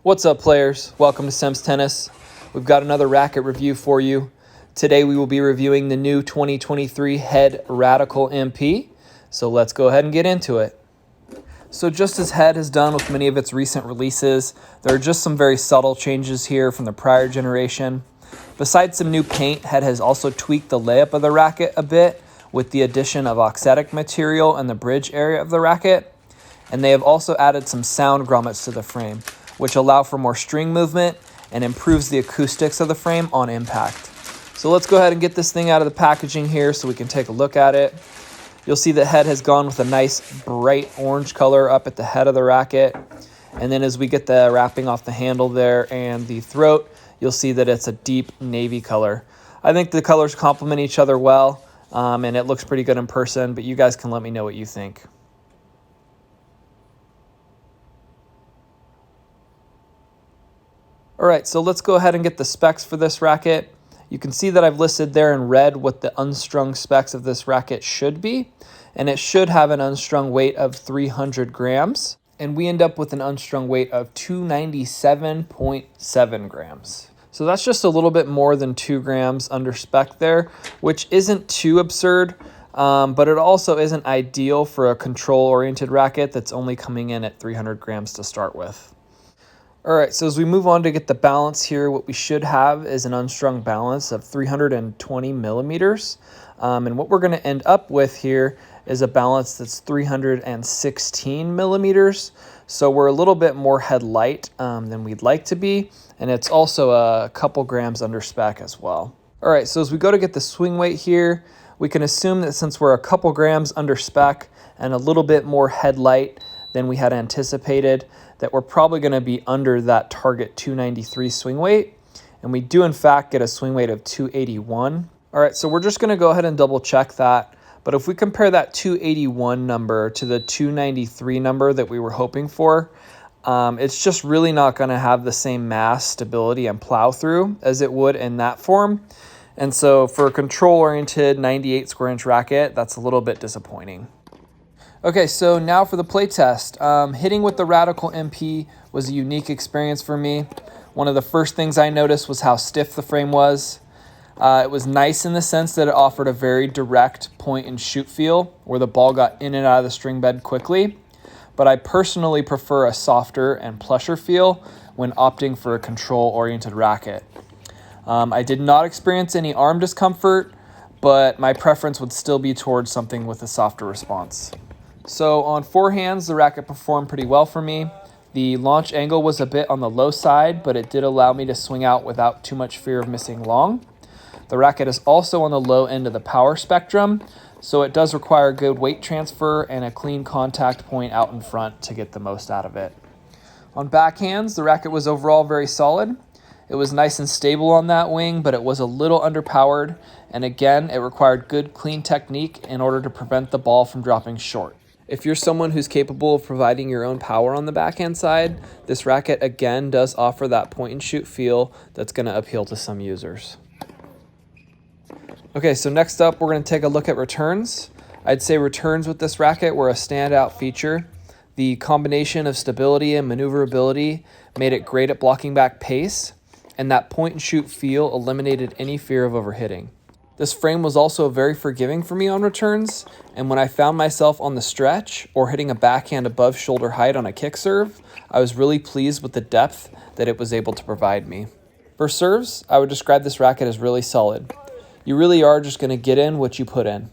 What's up, players? Welcome to Sem's Tennis. We've got another racket review for you. Today we will be reviewing the new 2023 Head Radical MP. So let's go ahead and get into it. So just as Head has done with many of its recent releases, there are just some very subtle changes here from the prior generation. Besides some new paint, Head has also tweaked the layup of the racket a bit with the addition of auxetic material in the bridge area of the racket. And they have also added some sound grommets to the frame, which allow for more string movement and improves the acoustics of the frame on impact. So let's go ahead and get this thing out of the packaging here so we can take a look at it. You'll see that Head has gone with a nice bright orange color up at the head of the racket. And then as we get the wrapping off the handle there and the throat, you'll see that it's a deep navy color. I think the colors complement each other well, and it looks pretty good in person, but you guys can let me know what you think. All right, so let's go ahead and get the specs for this racket. You can see that I've listed there in red what the unstrung specs of this racket should be, and it should have an unstrung weight of 300 grams, and we end up with an unstrung weight of 297.7 grams. So that's just a little bit more than 2 grams under spec there, which isn't too absurd, but it also isn't ideal for a control-oriented racket that's only coming in at 300 grams to start with. All right, so as we move on to get the balance here, what we should have is an unstrung balance of 320 millimeters. And what we're going to end up with here is a balance that's 316 millimeters. So we're a little bit more head light than we'd like to be. And it's also a couple grams under spec as well. All right, so as we go to get the swing weight here, we can assume that since we're a couple grams under spec and a little bit more head light than we had anticipated, that we're probably going to be under that target 293 swing weight. And we do in fact get a swing weight of 281. All right, so we're just going to go ahead and double check that. But if we compare that 281 number to the 293 number that we were hoping for, it's just really not going to have the same mass, stability, and plow through as it would in that form. And so for a control-oriented 98 square inch racket, that's a little bit disappointing. Okay, so now for the play test. Hitting with the Radical MP was a unique experience for me. One of the first things I noticed was how stiff the frame was. It was nice in the sense that it offered a very direct point and shoot feel where the ball got in and out of the string bed quickly. But I personally prefer a softer and plusher feel when opting for a control-oriented racket. I did not experience any arm discomfort, but my preference would still be towards something with a softer response. So on forehands, the racket performed pretty well for me. The launch angle was a bit on the low side, but it did allow me to swing out without too much fear of missing long. The racket is also on the low end of the power spectrum, so it does require good weight transfer and a clean contact point out in front to get the most out of it. On backhands, the racket was overall very solid. It was nice and stable on that wing, but it was a little underpowered, and again, it required good clean technique in order to prevent the ball from dropping short. If you're someone who's capable of providing your own power on the backhand side, this racket again does offer that point and shoot feel that's going to appeal to some users. Okay, so next up, we're going to take a look at returns. I'd say returns with this racket were a standout feature. The combination of stability and maneuverability made it great at blocking back pace, and that point and shoot feel eliminated any fear of overhitting. This frame was also very forgiving for me on returns, and when I found myself on the stretch or hitting a backhand above shoulder height on a kick serve, I was really pleased with the depth that it was able to provide me. For serves, I would describe this racket as really solid. You really are just going to get in what you put in.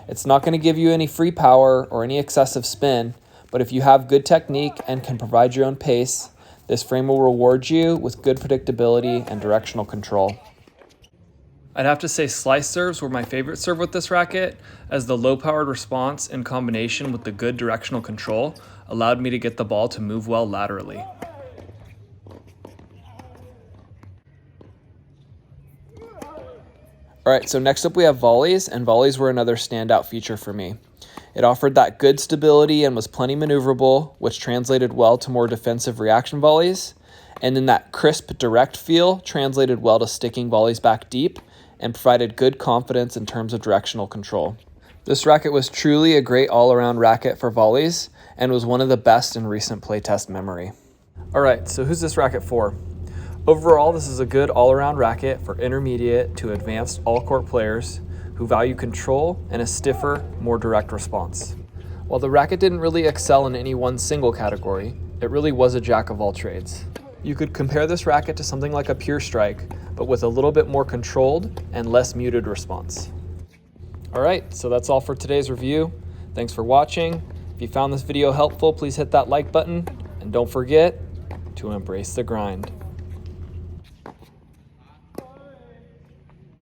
It's not going to give you any free power or any excessive spin, but if you have good technique and can provide your own pace, this frame will reward you with good predictability and directional control. I'd have to say slice serves were my favorite serve with this racket, as the low-powered response in combination with the good directional control allowed me to get the ball to move well laterally. All right, so next up we have volleys, and volleys were another standout feature for me. It offered that good stability and was plenty maneuverable, which translated well to more defensive reaction volleys. And then that crisp, direct feel translated well to sticking volleys back deep and provided good confidence in terms of directional control. This racket was truly a great all-around racket for volleys and was one of the best in recent playtest memory. All right, so who's this racket for? Overall, this is a good all-around racket for intermediate to advanced all-court players who value control and a stiffer, more direct response. While the racket didn't really excel in any one single category, it really was a jack of all trades. You could compare this racket to something like a Pure Strike, but with a little bit more controlled and less muted response. All right, so that's all for today's review. Thanks for watching. If you found this video helpful, please hit that like button, and don't forget to embrace the grind.